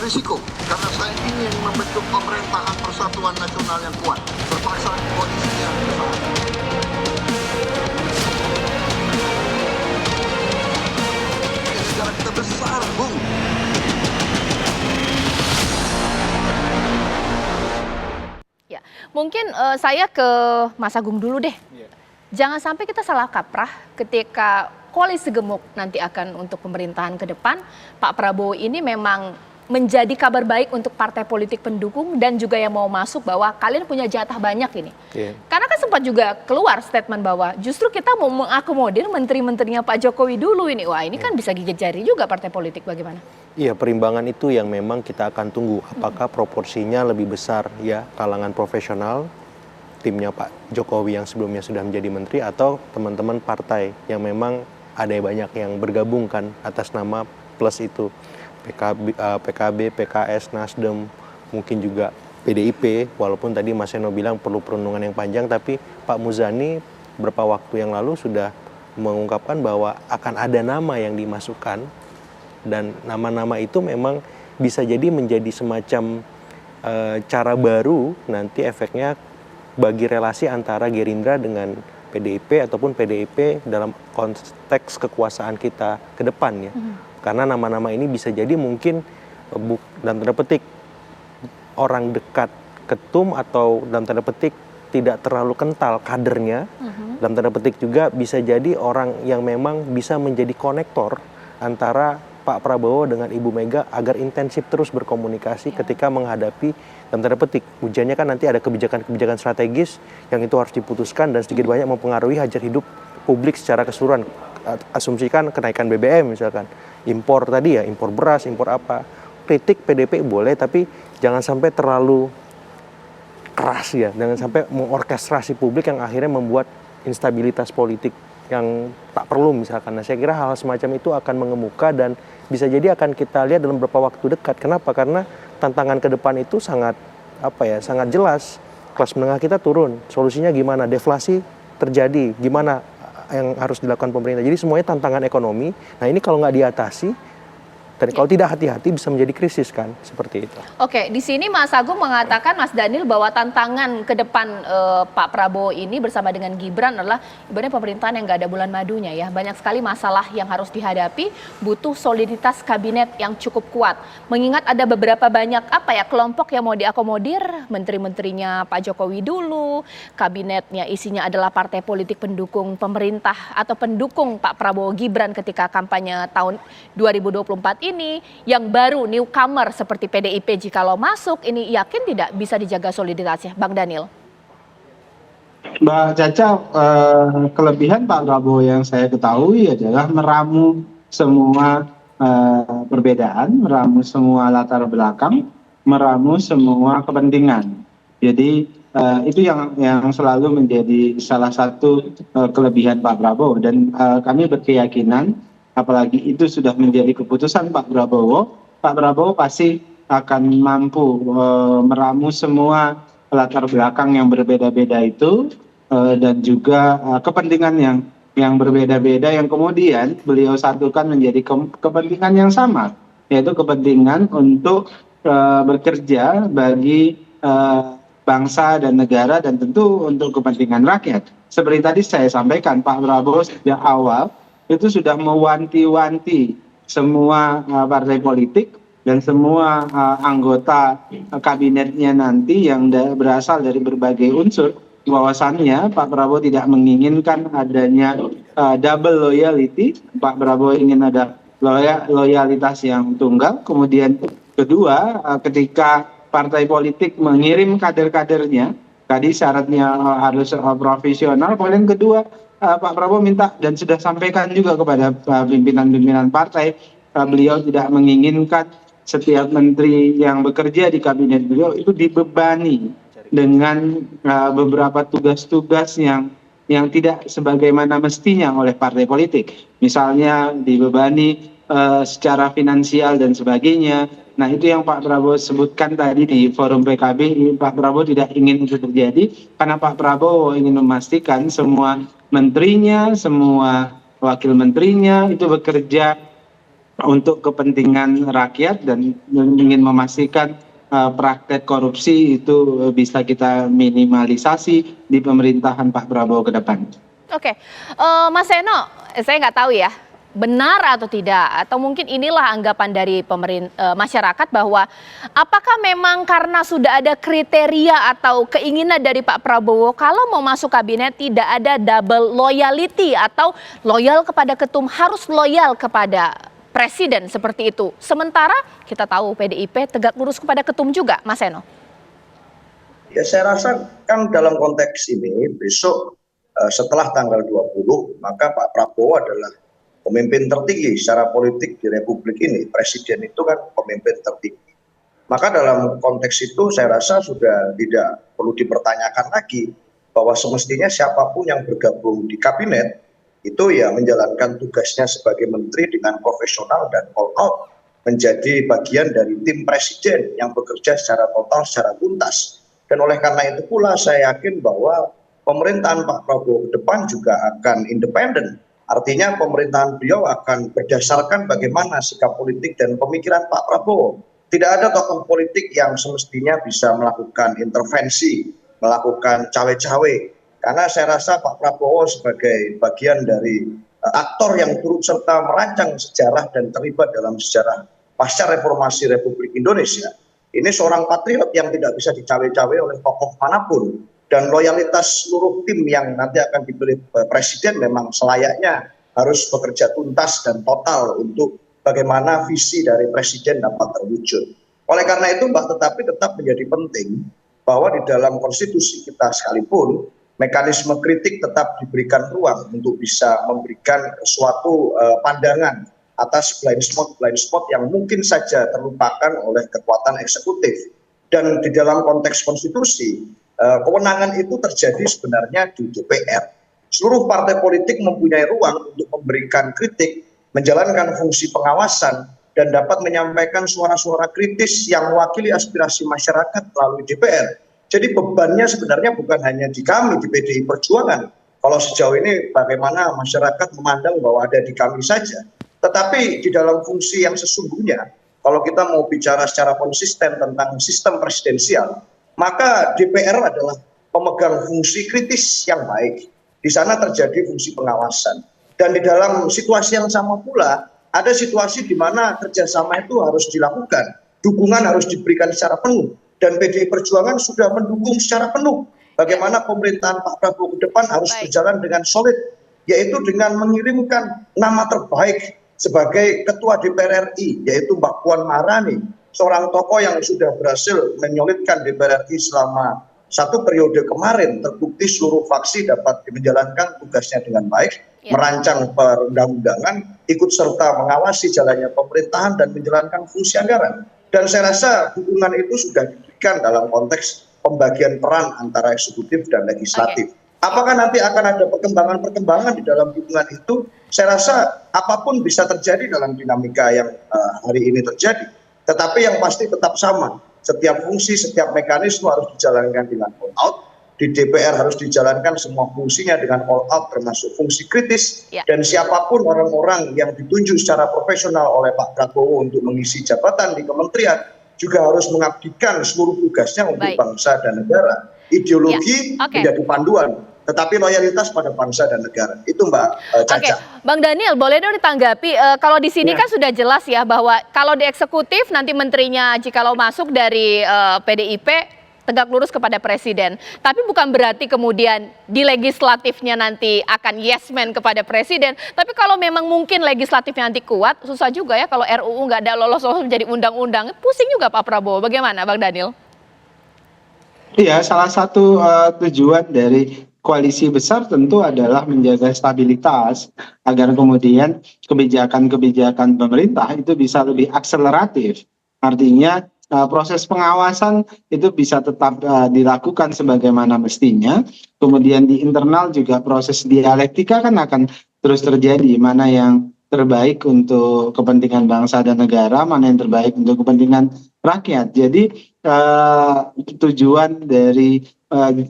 berisiko karena saya ingin membentuk pemerintahan persatuan nasional yang kuat berpasang koalisi yang besar. Negara kita besar, Bung. Ya, mungkin saya ke Mas Agung dulu deh. Jangan sampai kita salah kaprah ketika koalisi gemuk nanti akan untuk pemerintahan ke depan. Pak Prabowo ini memang menjadi kabar baik untuk partai politik pendukung dan juga yang mau masuk bahwa kalian punya jatah banyak ini. Karena kan sempat juga keluar statement bahwa justru kita mau mengakomodir menteri-menterinya Pak Jokowi dulu ini. Wah, ini kan bisa gigit jari juga partai politik, bagaimana? Iya, perimbangan itu yang memang kita akan tunggu. Apakah proporsinya lebih besar ya kalangan profesional, timnya Pak Jokowi yang sebelumnya sudah menjadi menteri, atau teman-teman partai yang memang ada banyak yang bergabung kan atas nama plus itu. PKB, PKS, Nasdem, mungkin juga PDIP, walaupun tadi Mas Eno bilang perlu perenungan yang panjang, tapi Pak Muzani beberapa waktu yang lalu sudah mengungkapkan bahwa akan ada nama yang dimasukkan, dan nama-nama itu memang bisa jadi menjadi semacam cara baru nanti efeknya bagi relasi antara Gerindra dengan PDIP ataupun PDIP dalam konteks kekuasaan kita ke depan ya. Karena nama-nama ini bisa jadi mungkin dalam tanda petik orang dekat ketum atau dalam tanda petik tidak terlalu kental kadernya. Dalam tanda petik juga bisa jadi orang yang memang bisa menjadi konektor antara Pak Prabowo dengan Ibu Mega agar intensif terus berkomunikasi ketika menghadapi dalam tanda petik ujiannya kan nanti ada kebijakan-kebijakan strategis yang itu harus diputuskan dan sedikit banyak mempengaruhi hajat hidup publik secara keseluruhan. Asumsikan kenaikan BBM misalkan, impor tadi ya, impor beras, impor apa. Kritik PDP boleh, tapi jangan sampai terlalu keras ya, jangan sampai mengorkestrasi publik yang akhirnya membuat instabilitas politik yang tak perlu misalkan. Nah, saya kira hal semacam itu akan mengemuka dan bisa jadi akan kita lihat dalam beberapa waktu dekat. Kenapa? Karena tantangan ke depan itu sangat sangat jelas. Kelas menengah kita turun, solusinya gimana? Deflasi terjadi, gimana yang harus dilakukan pemerintah. Jadi semuanya tantangan ekonomi. Nah, ini kalau nggak diatasi, dan kalau tidak hati-hati bisa menjadi krisis kan, seperti itu. Oke, di sini Mas Agung mengatakan, Mas Daniel, bahwa tantangan ke depan Pak Prabowo ini bersama dengan Gibran adalah ibaratnya pemerintahan yang nggak ada bulan madunya ya. Banyak sekali masalah yang harus dihadapi, butuh soliditas kabinet yang cukup kuat. Mengingat ada beberapa banyak kelompok yang mau diakomodir, menteri-menterinya Pak Jokowi dulu, kabinetnya isinya adalah partai politik pendukung pemerintah atau pendukung Pak Prabowo Gibran ketika kampanye tahun 2024 ini, yang baru newcomer seperti PDIP jikalau masuk, ini yakin tidak bisa dijaga soliditasnya, Bang Daniel? Mbak Caca, kelebihan Pak Prabowo yang saya ketahui adalah meramu semua perbedaan, meramu semua latar belakang, meramu semua kepentingan. Jadi itu yang selalu menjadi salah satu kelebihan Pak Prabowo, dan kami berkeyakinan apalagi itu sudah menjadi keputusan Pak Prabowo pasti akan mampu meramu semua latar belakang yang berbeda-beda itu dan juga kepentingan yang berbeda-beda yang kemudian beliau satukan menjadi kepentingan yang sama, yaitu kepentingan untuk bekerja bagi bangsa dan negara dan tentu untuk kepentingan rakyat. Seperti tadi saya sampaikan, Pak Prabowo sejak awal itu sudah mewanti-wanti semua partai politik dan semua anggota kabinetnya nanti yang berasal dari berbagai unsur, bahwasannya Pak Prabowo tidak menginginkan adanya double loyalty. Pak Prabowo ingin ada loyalitas yang tunggal. Kemudian kedua, ketika partai politik mengirim kader-kadernya, tadi syaratnya harus profesional. Kemudian kedua, Pak Prabowo minta dan sudah sampaikan juga kepada pimpinan-pimpinan partai, beliau tidak menginginkan setiap menteri yang bekerja di kabinet beliau itu dibebani dengan beberapa tugas-tugas yang tidak sebagaimana mestinya oleh partai politik. Misalnya dibebani secara finansial dan sebagainya. Nah, itu yang Pak Prabowo sebutkan tadi di forum PKB. Pak Prabowo tidak ingin itu terjadi karena Pak Prabowo ingin memastikan semua menterinya, semua wakil menterinya itu bekerja untuk kepentingan rakyat dan ingin memastikan praktek korupsi itu bisa kita minimalisasi di pemerintahan Pak Prabowo ke depan. Oke, Mas Seno, saya nggak tahu ya, benar atau tidak, atau mungkin inilah anggapan dari masyarakat bahwa apakah memang karena sudah ada kriteria atau keinginan dari Pak Prabowo kalau mau masuk kabinet tidak ada double loyalty atau loyal kepada ketum, harus loyal kepada presiden seperti itu. Sementara kita tahu PDIP tegak lurus kepada ketum juga, Mas Seno. Ya saya rasa kan dalam konteks ini besok setelah tanggal 20 maka Pak Prabowo adalah pemimpin tertinggi secara politik di Republik ini. Presiden itu kan pemimpin tertinggi. Maka dalam konteks itu saya rasa sudah tidak perlu dipertanyakan lagi bahwa semestinya siapapun yang bergabung di kabinet itu ya menjalankan tugasnya sebagai menteri dengan profesional dan all out menjadi bagian dari tim presiden yang bekerja secara total, secara tuntas. Dan oleh karena itu pula saya yakin bahwa pemerintahan Pak Prabowo ke depan juga akan independen. Artinya pemerintahan beliau akan berdasarkan bagaimana sikap politik dan pemikiran Pak Prabowo. Tidak ada tokoh politik yang semestinya bisa melakukan intervensi, melakukan cawe-cawe. Karena saya rasa Pak Prabowo sebagai bagian dari aktor yang turut serta merancang sejarah dan terlibat dalam sejarah pasca reformasi Republik Indonesia. Ini seorang patriot yang tidak bisa dicawe-cawe oleh tokoh manapun. Dan loyalitas seluruh tim yang nanti akan dipilih presiden memang selayaknya harus bekerja tuntas dan total untuk bagaimana visi dari presiden dapat terwujud. Oleh karena itu Mbak, tetapi tetap menjadi penting bahwa di dalam konstitusi kita sekalipun mekanisme kritik tetap diberikan ruang untuk bisa memberikan suatu pandangan atas blind spot yang mungkin saja terlupakan oleh kekuatan eksekutif. Dan di dalam konteks konstitusi kewenangan itu terjadi sebenarnya di DPR. Seluruh partai politik mempunyai ruang untuk memberikan kritik, menjalankan fungsi pengawasan, dan dapat menyampaikan suara-suara kritis yang mewakili aspirasi masyarakat melalui DPR. Jadi bebannya sebenarnya bukan hanya di kami, di PDI Perjuangan. Kalau sejauh ini bagaimana masyarakat memandang bahwa ada di kami saja. Tetapi di dalam fungsi yang sesungguhnya, kalau kita mau bicara secara konsisten tentang sistem presidensial, maka DPR adalah pemegang fungsi kritis yang baik. Di sana terjadi fungsi pengawasan. Dan di dalam situasi yang sama pula, ada situasi di mana kerjasama itu harus dilakukan. Dukungan harus diberikan secara penuh. Dan PDI Perjuangan sudah mendukung secara penuh. Bagaimana pemerintahan Pak Prabowo ke depan harus berjalan dengan solid. Yaitu dengan mengirimkan nama terbaik sebagai Ketua DPR RI, yaitu Mbak Puan Maharani. Seorang tokoh yang sudah berhasil menyolidkan DPR RI selama 1 periode kemarin, terbukti seluruh fraksi dapat menjalankan tugasnya dengan baik, merancang perundang-undangan, ikut serta mengawasi jalannya pemerintahan dan menjalankan fungsi anggaran. Dan saya rasa dukungan itu sudah diberikan dalam konteks pembagian peran antara eksekutif dan legislatif. Apakah nanti akan ada perkembangan-perkembangan di dalam dukungan itu? Saya rasa apapun bisa terjadi dalam dinamika yang hari ini terjadi. Tetapi yang pasti tetap sama. Setiap fungsi, setiap mekanisme harus dijalankan dengan all out. Di DPR harus dijalankan semua fungsinya dengan all out, termasuk fungsi kritis. Dan siapapun orang-orang yang ditunjuk secara profesional oleh Pak Prabowo untuk mengisi jabatan di kementerian, juga harus mengabdikan seluruh tugasnya untuk bangsa dan negara. Ideologi menjadi panduan, tetapi loyalitas pada bangsa dan negara. Itu Mbak Caca. Bang Daniel, boleh dong ditanggapi, kalau di sini kan sudah jelas ya bahwa kalau di eksekutif nanti menterinya jikalau masuk dari PDIP tegak lurus kepada presiden. Tapi bukan berarti kemudian di legislatifnya nanti akan yes man kepada presiden. Tapi kalau memang mungkin legislatifnya nanti kuat, susah juga ya kalau RUU nggak ada lolos menjadi undang-undang. Pusing juga Pak Prabowo. Bagaimana Bang Daniel? Iya, salah satu tujuan dari koalisi besar tentu adalah menjaga stabilitas agar kemudian kebijakan-kebijakan pemerintah itu bisa lebih akseleratif. Artinya proses pengawasan itu bisa tetap dilakukan sebagaimana mestinya. Kemudian di internal juga proses dialektika kan akan terus terjadi, mana yang terbaik untuk kepentingan bangsa dan negara, mana yang terbaik untuk kepentingan rakyat. Jadi tujuan dari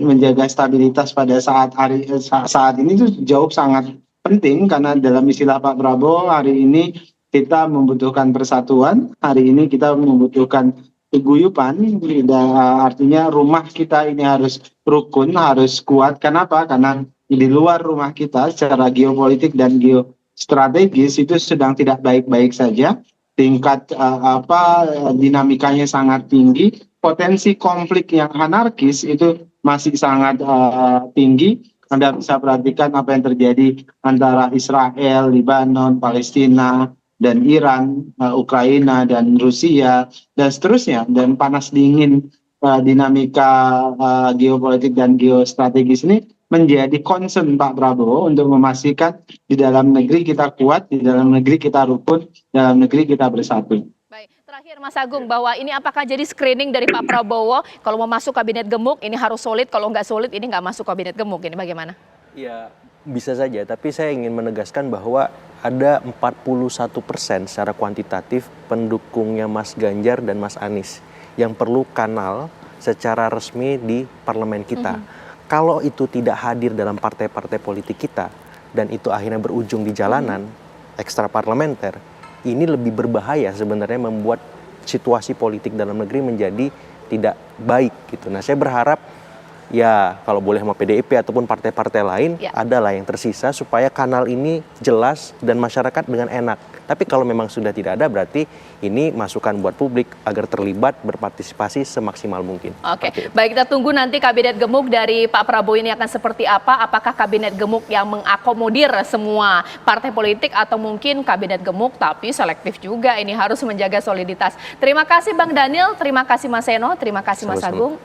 menjaga stabilitas pada saat ini itu jauh sangat penting, karena dalam istilah Pak Prabowo hari ini kita membutuhkan persatuan. Hari ini kita membutuhkan keguyupan. Artinya rumah kita ini harus rukun, harus kuat. Kenapa? Karena di luar rumah kita secara geopolitik dan geostrategis itu sedang tidak baik-baik saja. Tingkat dinamikanya sangat tinggi. Potensi konflik yang anarkis itu masih sangat tinggi. Anda bisa perhatikan apa yang terjadi antara Israel, Lebanon, Palestina, dan Iran, Ukraina, dan Rusia, dan seterusnya. Dan panas dingin dinamika geopolitik dan geostrategis ini menjadi concern Pak Prabowo untuk memastikan di dalam negeri kita kuat, di dalam negeri kita rukun, di dalam negeri kita bersatu. Baik, terakhir Mas Agung, bahwa ini apakah jadi screening dari Pak Prabowo kalau mau masuk kabinet gemuk ini harus solid, kalau nggak solid ini nggak masuk kabinet gemuk, ini bagaimana? Ya, bisa saja, tapi saya ingin menegaskan bahwa ada 41% secara kuantitatif pendukungnya Mas Ganjar dan Mas Anies yang perlu kanal secara resmi di parlemen kita. Kalau itu tidak hadir dalam partai-partai politik kita dan itu akhirnya berujung di jalanan ekstra parlementer, ini lebih berbahaya sebenarnya, membuat situasi politik dalam negeri menjadi tidak baik gitu. Nah, saya berharap ya kalau boleh sama PDIP ataupun partai-partai lain adalah yang tersisa supaya kanal ini jelas dan masyarakat dengan enak. Tapi kalau memang sudah tidak ada, berarti ini masukan buat publik agar terlibat berpartisipasi semaksimal mungkin. Oke, baik, kita tunggu nanti kabinet gemuk dari Pak Prabowo ini akan seperti apa. Apakah kabinet gemuk yang mengakomodir semua partai politik atau mungkin kabinet gemuk tapi selektif juga, ini harus menjaga soliditas. Terima kasih Bang Daniel, terima kasih Mas Seno, terima kasih Mas Agung.